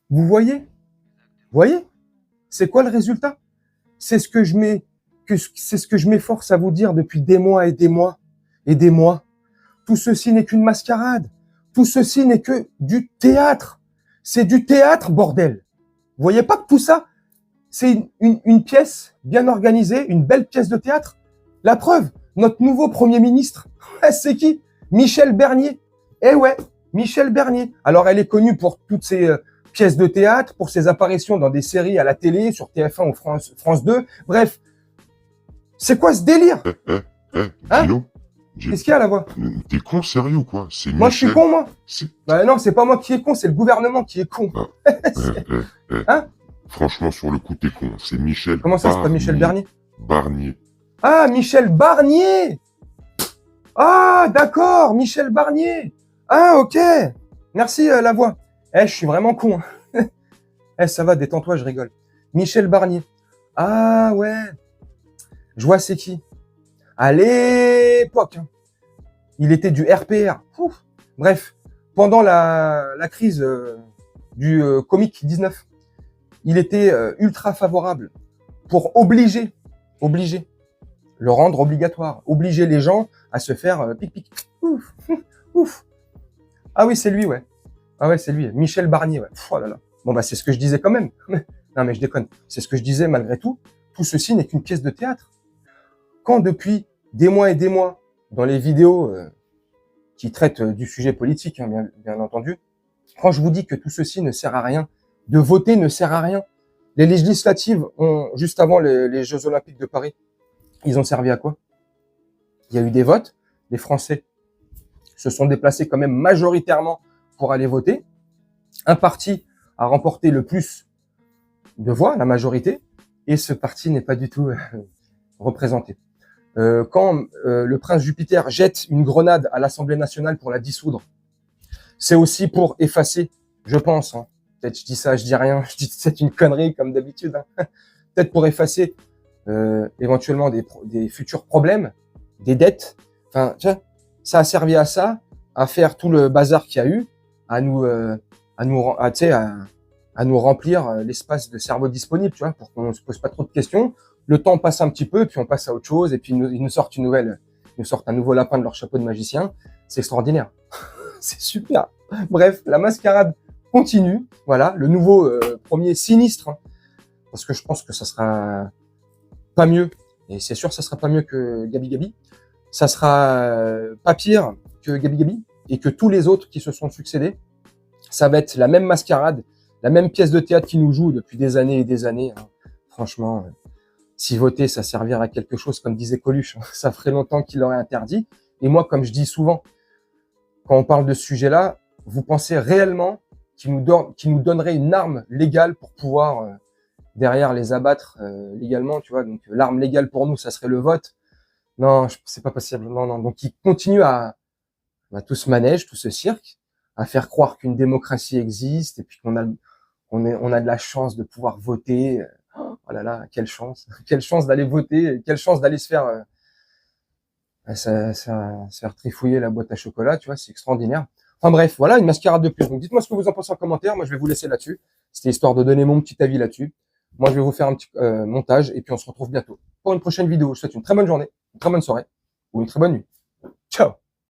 Vous voyez? Vous voyez? C'est quoi le résultat? C'est ce que c'est ce que je m'efforce à vous dire depuis des mois et des mois et des mois. Tout ceci n'est qu'une mascarade. Tout ceci n'est que du théâtre. C'est du théâtre, bordel. Vous voyez pas que tout ça, c'est une pièce bien organisée, une belle pièce de théâtre? La preuve, notre nouveau Premier ministre, c'est qui? Michel Bernier. Eh ouais, Michel Bernier. Alors, elle est connue pour toutes ses pièces de théâtre, pour ses apparitions dans des séries à la télé, sur TF1 ou France 2. Bref, c'est quoi ce délire? Hein? Dino, Qu'est-ce qu'il y a, la voix? t'es con sérieux ou quoi? C'est Moi, je suis Michel. con, moi? Bah non, c'est pas moi qui est con, c'est le gouvernement qui est con. Hein? Franchement, sur le coup, t'es con. C'est Michel. Comment ça, c'est pas Michel Bernier? Barnier. Ah, Michel Barnier! Ah, d'accord, Michel Barnier. Ah, ok. Merci, la voix. Eh, je suis vraiment con. Eh, ça va, détends-toi, je rigole. Michel Barnier. Ah, ouais. Je vois c'est qui. À l'époque, il était du RPR. Ouf. Bref, pendant la crise du Covid-19, il était ultra favorable pour obliger, le rendre obligatoire, obliger les gens à se faire pic-pic. Ouf, ouf. Ah oui, c'est lui, ouais. Ah ouais, c'est lui, Michel Barnier, ouais. Oh là là. Bon, bah, c'est ce que je disais quand même. Non, mais je déconne. C'est ce que je disais malgré tout. Tout ceci n'est qu'une pièce de théâtre. Quand depuis des mois et des mois, dans les vidéos qui traitent du sujet politique, hein, bien entendu, quand je vous dis que tout ceci ne sert à rien, de voter ne sert à rien. Les législatives, juste avant les Jeux Olympiques de Paris, ils ont servi à quoi? Il y a eu des votes, les Français se sont déplacés quand même majoritairement pour aller voter. Un parti a remporté le plus de voix, la majorité, et ce parti n'est pas du tout représenté. Quand le prince Jupiter jette une grenade à l'Assemblée nationale pour la dissoudre, c'est aussi pour effacer, je pense, hein, peut-être je dis ça, je dis rien, je dis c'est une connerie comme d'habitude, hein, peut-être pour effacer éventuellement des futurs problèmes, des dettes. Enfin, tiens, ça a servi à ça, à faire tout le bazar qu'il y a eu, à nous remplir l'espace de cerveau disponible, tu vois, pour qu'on se pose pas trop de questions. Le temps passe un petit peu, puis on passe à autre chose, et puis ils nous sortent un nouveau lapin de leur chapeau de magicien. C'est extraordinaire. C'est super. Bref, la mascarade continue. Voilà, le nouveau premier sinistre, hein, parce que je pense que ça sera pas mieux, et c'est sûr que ça sera pas mieux que Gabi Gabi. Ça sera pas pire que Gabi Gabi, et que tous les autres qui se sont succédés. Ça va être la même mascarade, la même pièce de théâtre qui nous joue depuis des années et des années. Hein. Franchement, si voter, ça servirait à quelque chose, comme disait Coluche, hein, ça ferait longtemps qu'il l'aurait interdit. Et moi, comme je dis souvent, quand on parle de ce sujet-là, vous pensez réellement qu'il nous donnerait une arme légale pour pouvoir derrière les abattre légalement, tu vois. Donc l'arme légale pour nous, ça serait le vote. Non, c'est pas possible. Non, non. Donc il continue à tout ce manège, tout ce cirque, à faire croire qu'une démocratie existe et puis on a de la chance de pouvoir voter. Oh là là, quelle chance d'aller voter, quelle chance d'aller se faire se faire trifouiller la boîte à chocolat, tu vois, c'est extraordinaire. Enfin bref, voilà, une mascarade de plus. Donc dites-moi ce que vous en pensez en commentaire. Moi, je vais vous laisser là-dessus. C'était histoire de donner mon petit avis là-dessus. Moi, je vais vous faire un petit montage et puis on se retrouve bientôt pour une prochaine vidéo. Je vous souhaite une très bonne journée, une très bonne soirée ou une très bonne nuit. Ciao!